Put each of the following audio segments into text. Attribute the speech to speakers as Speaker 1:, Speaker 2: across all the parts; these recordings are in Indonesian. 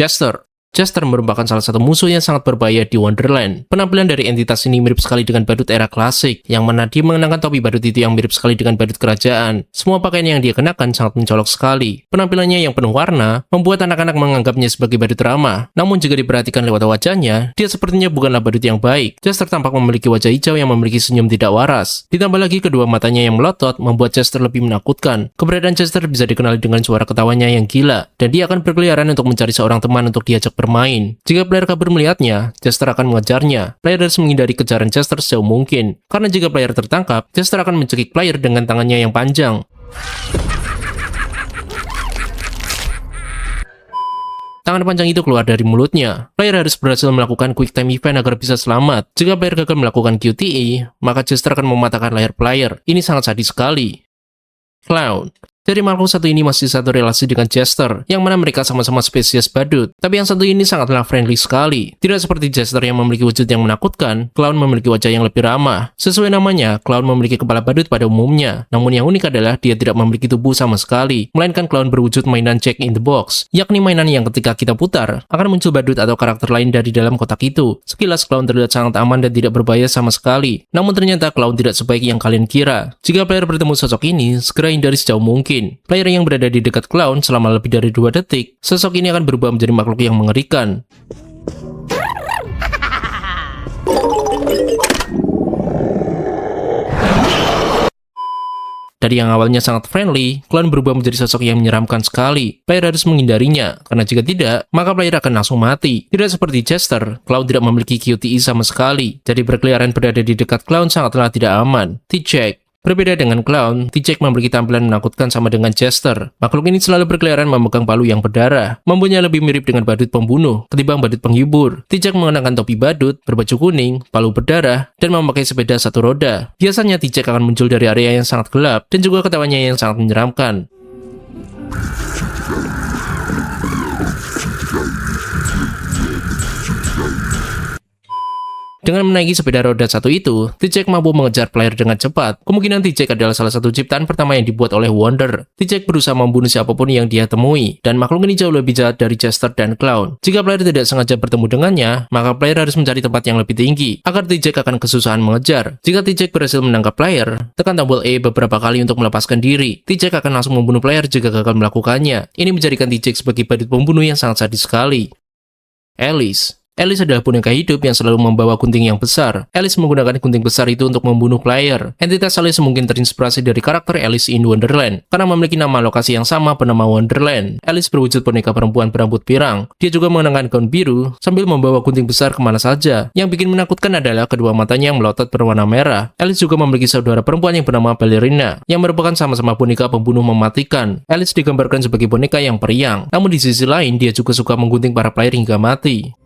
Speaker 1: Chester. Chester merupakan salah satu musuh yang sangat berbahaya di Wonderland. Penampilan dari entitas ini mirip sekali dengan badut era klasik, yang mana dia mengenakan topi badut itu yang mirip sekali dengan badut kerajaan. Semua pakaian yang dia kenakan sangat mencolok sekali. Penampilannya yang penuh warna, membuat anak-anak menganggapnya sebagai badut ramah. Namun jika diperhatikan lewat wajahnya, dia sepertinya bukanlah badut yang baik. Chester tampak memiliki wajah hijau yang memiliki senyum tidak waras. Ditambah lagi kedua matanya yang melotot, membuat Chester lebih menakutkan. Keberadaan Chester bisa dikenali dengan suara ketawanya yang gila, dan dia akan berkeliaran untuk mencari seorang teman untuk diajak bermain. Jika player kabur melihatnya, Chester akan mengejarnya. Player harus menghindari kejaran Chester sejauh mungkin, karena jika player tertangkap, Chester akan mencekik player dengan tangannya yang panjang. Tangan panjang itu keluar dari mulutnya. Player harus berhasil melakukan quick time event agar bisa selamat. Jika player gagal melakukan QTE, maka Chester akan mematahkan leher player. Ini sangat sadis sekali. Clown. Dari makhluk satu ini masih satu relasi dengan Chester, yang mana mereka sama-sama spesies badut. Tapi yang satu ini sangatlah friendly sekali. Tidak seperti Chester yang memiliki wujud yang menakutkan, Clown memiliki wajah yang lebih ramah. Sesuai namanya, Clown memiliki kepala badut pada umumnya. Namun yang unik adalah dia tidak memiliki tubuh sama sekali, melainkan Clown berwujud mainan Jack in the Box, yakni mainan yang ketika kita putar, akan muncul badut atau karakter lain dari dalam kotak itu. Sekilas Clown terlihat sangat aman dan tidak berbahaya sama sekali. Namun ternyata Clown tidak sebaik yang kalian kira. Jika player bertemu sosok ini, segera hindari sejauh mungkin. Player yang berada di dekat Clown selama lebih dari 2 detik, sosok ini akan berubah menjadi makhluk yang mengerikan. Dari yang awalnya sangat friendly, Clown berubah menjadi sosok yang menyeramkan sekali. Player harus menghindarinya, karena jika tidak, maka player akan langsung mati. Tidak seperti Chester, Clown tidak memiliki QTE sama sekali, jadi berkeliaran berada di dekat Clown sangatlah tidak aman. T-Jack. Berbeda dengan Clown, T-Jack memiliki tampilan menakutkan sama dengan Chester. Makhluk ini selalu berkeliaran memegang palu yang berdarah, mempunyai lebih mirip dengan badut pembunuh ketimbang badut penghibur. T-Jack mengenakan topi badut, berbaju kuning, palu berdarah, dan memakai sepeda satu roda. Biasanya T-Jack akan muncul dari area yang sangat gelap, dan juga ketawanya yang sangat menyeramkan. Dengan menaiki sepeda roda satu itu, T-Jack mampu mengejar player dengan cepat. Kemungkinan T-Jack adalah salah satu ciptaan pertama yang dibuat oleh Wonder. T-Jack berusaha membunuh siapapun yang dia temui, dan makhluk ini jauh lebih jahat dari Chester dan Clown. Jika player tidak sengaja bertemu dengannya, maka player harus mencari tempat yang lebih tinggi, agar T-Jack akan kesusahan mengejar. Jika T-Jack berhasil menangkap player, tekan tombol E beberapa kali untuk melepaskan diri. T-Jack akan langsung membunuh player jika gagal melakukannya. Ini menjadikan T-Jack sebagai badut pembunuh yang sangat sadis sekali. Alice. Alice adalah boneka hidup yang selalu membawa gunting yang besar. Alice menggunakan gunting besar itu untuk membunuh player. Entitas Alice mungkin terinspirasi dari karakter Alice in Wonderland, karena memiliki nama lokasi yang sama bernama Wonderland. Alice berwujud boneka perempuan berambut pirang. Dia juga mengenakan gaun biru, sambil membawa gunting besar kemana saja. Yang bikin menakutkan adalah kedua matanya yang melotot berwarna merah. Alice juga memiliki saudara perempuan yang bernama Ballerina, yang merupakan sama-sama boneka pembunuh mematikan. Alice digambarkan sebagai boneka yang periang, namun di sisi lain dia juga suka menggunting para player hingga mati.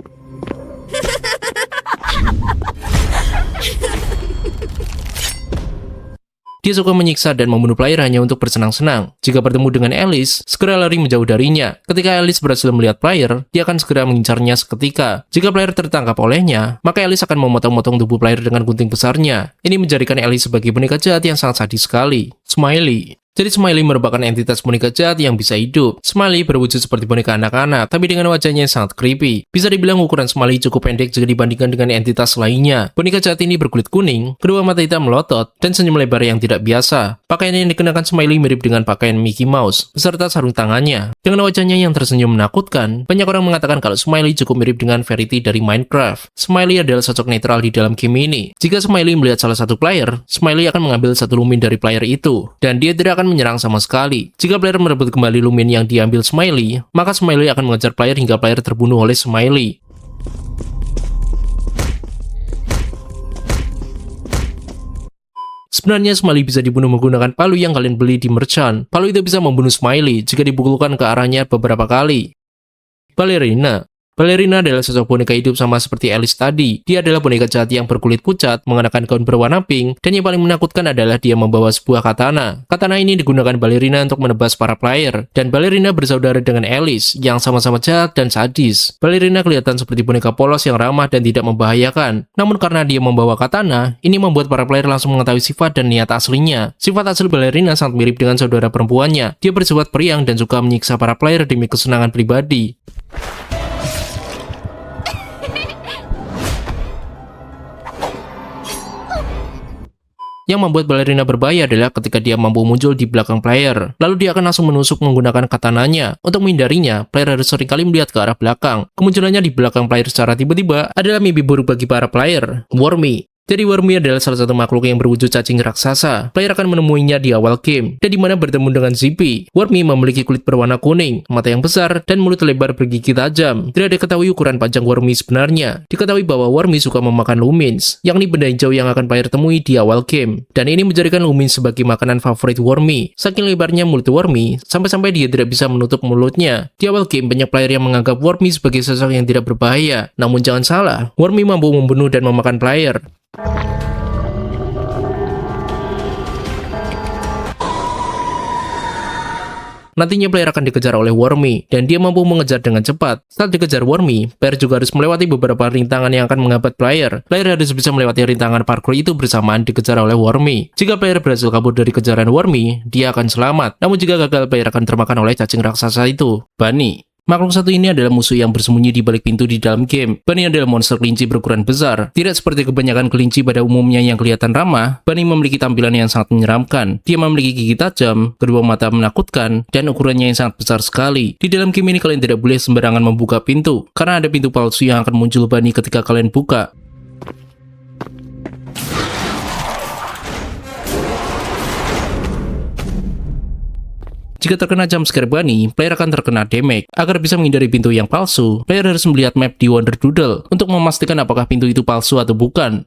Speaker 1: Dia suka menyiksa dan membunuh player hanya untuk bersenang-senang. Jika bertemu dengan Alice, segera lari menjauh darinya. Ketika Alice berhasil melihat player, dia akan segera mengincarnya seketika. Jika player tertangkap olehnya, maka Alice akan memotong-motong tubuh player dengan gunting besarnya. Ini menjadikan Alice sebagai boneka jahat yang sangat sadis sekali. Smiley. Jadi Smiley merupakan entitas boneka jahat yang bisa hidup. Smiley berwujud seperti boneka anak-anak, tapi dengan wajahnya yang sangat creepy. Bisa dibilang ukuran Smiley cukup pendek jika dibandingkan dengan entitas lainnya. Boneka jahat ini berkulit kuning, kedua mata hitam melotot, dan senyum lebar yang tidak biasa. Pakaian yang dikenakan Smiley mirip dengan pakaian Mickey Mouse, beserta sarung tangannya. Dengan wajahnya yang tersenyum menakutkan, banyak orang mengatakan kalau Smiley cukup mirip dengan Verity dari Minecraft. Smiley adalah sosok netral di dalam game ini. Jika Smiley melihat salah satu player, Smiley akan mengambil satu lumin dari player itu, dan dia tidak akan menyerang sama sekali. Jika player merebut kembali lumin yang diambil Smiley, maka Smiley akan mengejar player hingga player terbunuh oleh Smiley. Sebenarnya Smiley bisa dibunuh menggunakan palu yang kalian beli di merchant. Palu itu bisa membunuh Smiley jika dipukulkan ke arahnya beberapa kali. Ballerina. Ballerina adalah sosok boneka hidup sama seperti Alice tadi. Dia adalah boneka jahat yang berkulit pucat, mengenakan gaun berwarna pink, dan yang paling menakutkan adalah dia membawa sebuah katana. Katana ini digunakan Ballerina untuk menebas para player, dan Ballerina bersaudara dengan Alice, yang sama-sama jahat dan sadis. Ballerina kelihatan seperti boneka polos yang ramah dan tidak membahayakan. Namun karena dia membawa katana, ini membuat para player langsung mengetahui sifat dan niat aslinya. Sifat asli Ballerina sangat mirip dengan saudara perempuannya. Dia bersifat periang dan suka menyiksa para player demi kesenangan pribadi. Yang membuat balerina berbahaya adalah ketika dia mampu muncul di belakang player, lalu dia akan langsung menusuk menggunakan katananya. Untuk menghindarinya, player harus seringkali melihat ke arah belakang. Kemunculannya di belakang player secara tiba-tiba adalah mimpi buruk bagi para player. Wormy. Jadi Wormy adalah salah satu makhluk yang berwujud cacing raksasa. Player akan menemuinya di awal game, dan di mana bertemu dengan Zippy. Wormy memiliki kulit berwarna kuning, mata yang besar, dan mulut lebar bergigi tajam. Tidak diketahui ukuran panjang Wormy sebenarnya. Diketahui bahwa Wormy suka memakan Lumines, yakni benda hijau yang akan player temui di awal game. Dan ini menjadikan Lumines sebagai makanan favorit Wormy. Saking lebarnya mulut Wormy, sampai-sampai dia tidak bisa menutup mulutnya. Di awal game, banyak player yang menganggap Wormy sebagai sosok yang tidak berbahaya. Namun jangan salah, Wormy mampu membunuh dan memakan player. Nantinya player akan dikejar oleh Wormy, dan dia mampu mengejar dengan cepat. Saat dikejar Wormy, player juga harus melewati beberapa rintangan yang akan menghambat player. Player harus bisa melewati rintangan parkour itu bersamaan dikejar oleh Wormy. Jika player berhasil kabur dari kejaran Wormy, dia akan selamat. Namun jika gagal, player akan termakan oleh cacing raksasa itu. Bunny. Makhluk satu ini adalah musuh yang bersembunyi di balik pintu di dalam game. Bunny adalah monster kelinci berukuran besar. Tidak seperti kebanyakan kelinci pada umumnya yang kelihatan ramah, Bunny memiliki tampilan yang sangat menyeramkan. Dia memiliki gigi tajam, kedua mata menakutkan, dan ukurannya yang sangat besar sekali. Di dalam game ini kalian tidak boleh sembarangan membuka pintu, karena ada pintu palsu yang akan muncul Bunny ketika kalian buka. Jika terkena jumpscare Bunny, player akan terkena damage. Agar bisa menghindari pintu yang palsu, player harus melihat map di Wonderdoodle untuk memastikan apakah pintu itu palsu atau bukan.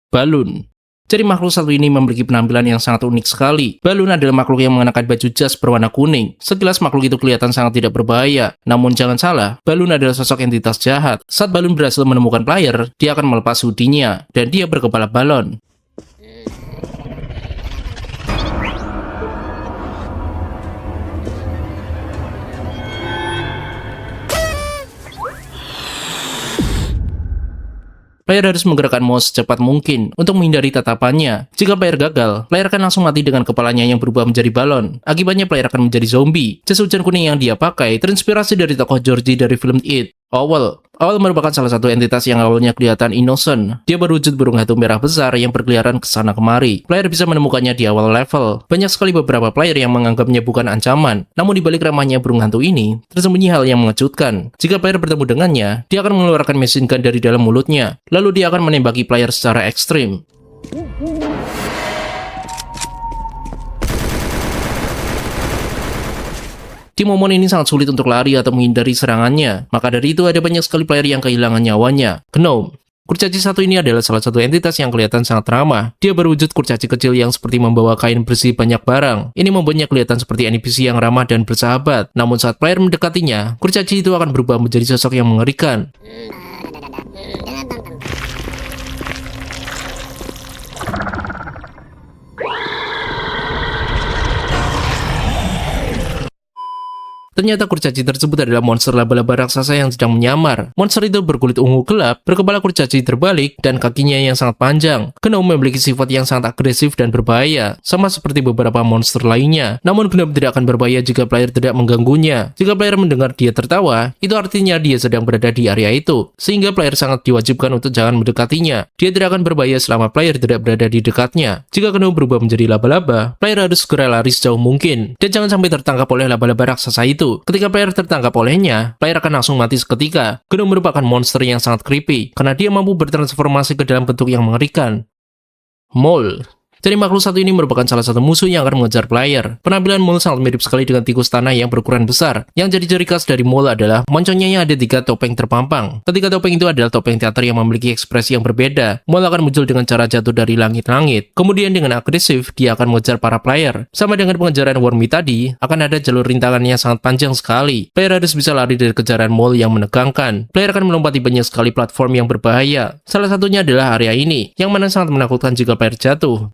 Speaker 1: Balloon. Jadi makhluk satu ini memiliki penampilan yang sangat unik sekali. Balloon adalah makhluk yang mengenakan baju jas berwarna kuning. Sekilas makhluk itu kelihatan sangat tidak berbahaya. Namun jangan salah, Balloon adalah sosok entitas jahat. Saat Balloon berhasil menemukan player, dia akan melepas hoodie-nya, dan dia berkepala balon. Player harus menggerakkan mouse secepat mungkin untuk menghindari tatapannya. Jika player gagal, player akan langsung mati dengan kepalanya yang berubah menjadi balon. Akibatnya player akan menjadi zombie. Jas hujan kuning yang dia pakai terinspirasi dari tokoh Georgie dari film It. Owl. Owl merupakan salah satu entitas yang awalnya kelihatan innocent. Dia berwujud burung hantu merah besar yang berkeliaran ke sana kemari. Player bisa menemukannya di awal level. Banyak sekali beberapa player yang menganggapnya bukan ancaman. Namun di balik ramahnya burung hantu ini, tersembunyi hal yang mengejutkan. Jika player bertemu dengannya, dia akan mengeluarkan machine gun dari dalam mulutnya. Lalu dia akan menembaki player secara ekstrim. Di momen ini sangat sulit untuk lari atau menghindari serangannya. Maka dari itu ada banyak sekali player yang kehilangan nyawanya. Gnome. Kurcaci satu ini adalah salah satu entitas yang kelihatan sangat ramah. Dia berwujud kurcaci kecil yang seperti membawa kain bersih banyak barang. Ini membuatnya kelihatan seperti NPC yang ramah dan bersahabat. Namun saat player mendekatinya, kurcaci itu akan berubah menjadi sosok yang mengerikan. Ternyata kurcaci tersebut adalah monster laba-laba raksasa yang sedang menyamar. Monster itu berkulit ungu gelap, berkepala kurcaci terbalik, dan kakinya yang sangat panjang. Gnome memiliki sifat yang sangat agresif dan berbahaya, sama seperti beberapa monster lainnya. Namun Gnome tidak akan berbahaya jika player tidak mengganggunya. Jika player mendengar dia tertawa, itu artinya dia sedang berada di area itu, sehingga player sangat diwajibkan untuk jangan mendekatinya. Dia tidak akan berbahaya selama player tidak berada di dekatnya. Jika Gnome berubah menjadi laba-laba, player harus segera lari sejauh mungkin, dan jangan sampai tertangkap oleh laba-laba raksasa itu. Ketika player tertangkap olehnya, player akan langsung mati seketika. Gnome merupakan monster yang sangat creepy, karena dia mampu bertransformasi ke dalam bentuk yang mengerikan. Mole. Jadi makhluk satu ini merupakan salah satu musuh yang akan mengejar player. Penampilan mole sangat mirip sekali dengan tikus tanah yang berukuran besar. Yang jadi ciri khas dari mole adalah moncongnya yang ada 3 topeng terpampang. Ketika topeng itu adalah topeng teater yang memiliki ekspresi yang berbeda, mole akan muncul dengan cara jatuh dari langit-langit. Kemudian dengan agresif, dia akan mengejar para player. Sama dengan pengejaran Wormy tadi, akan ada jalur rintangan yang sangat panjang sekali. Player harus bisa lari dari kejaran mole yang menegangkan. Player akan melompati banyak sekali platform yang berbahaya. Salah satunya adalah area ini, yang mana sangat menakutkan jika player jatuh.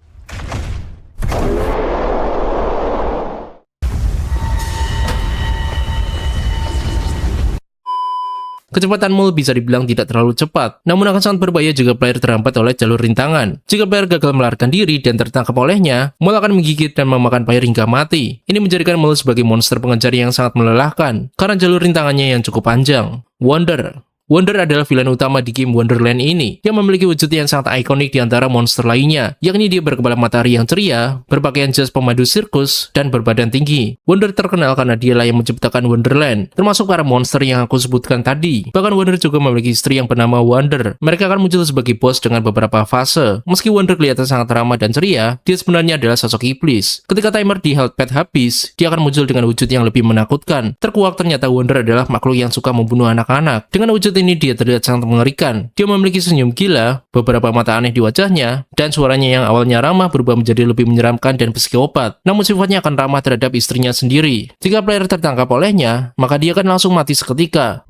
Speaker 1: Kecepatan mole bisa dibilang tidak terlalu cepat, namun akan sangat berbahaya jika player terhambat oleh jalur rintangan. Jika player gagal melarikan diri dan tertangkap olehnya, mole akan menggigit dan memakan player hingga mati. Ini menjadikan mole sebagai monster pengejar yang sangat melelahkan, karena jalur rintangannya yang cukup panjang. Wonder. Wonder adalah villain utama di game Wonderland ini, yang memiliki wujud yang sangat ikonik di antara monster lainnya, yakni dia berkepala matahari yang ceria, berpakaian jas pemandu sirkus, dan berbadan tinggi. Wonder terkenal karena dialah yang menciptakan Wonderland, termasuk para monster yang aku sebutkan tadi. Bahkan Wonder juga memiliki istri yang bernama Wonder. Mereka akan muncul sebagai bos dengan beberapa fase. Meski Wonder kelihatan sangat ramah dan ceria, dia sebenarnya adalah sosok iblis. Ketika timer di health pad habis, dia akan muncul dengan wujud yang lebih menakutkan. Terkuak ternyata Wonder adalah makhluk yang suka membunuh anak-anak. Dengan wujud ini dia terlihat sangat mengerikan. Dia memiliki senyum gila, beberapa mata aneh di wajahnya, dan suaranya yang awalnya ramah berubah menjadi lebih menyeramkan dan psikopat. Namun sifatnya akan ramah terhadap istrinya sendiri. Jika player tertangkap olehnya, maka dia akan langsung mati seketika.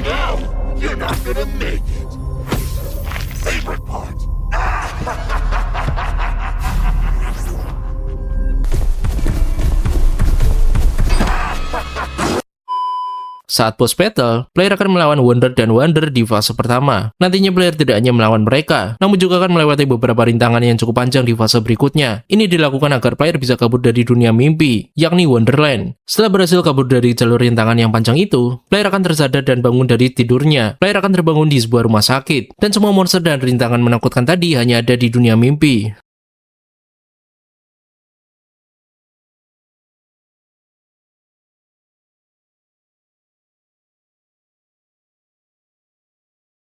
Speaker 2: No, you're not gonna make it. Favorite part.
Speaker 1: Saat boss battle, player akan melawan Wonder dan Wonder di fase pertama. Nantinya player tidak hanya melawan mereka, namun juga akan melewati beberapa rintangan yang cukup panjang di fase berikutnya. Ini dilakukan agar player bisa kabur dari dunia mimpi, yakni Wonderland. Setelah berhasil kabur dari jalur rintangan yang panjang itu, player akan tersadar dan bangun dari tidurnya. Player akan terbangun di sebuah rumah sakit, dan semua monster dan rintangan menakutkan tadi hanya ada di dunia mimpi.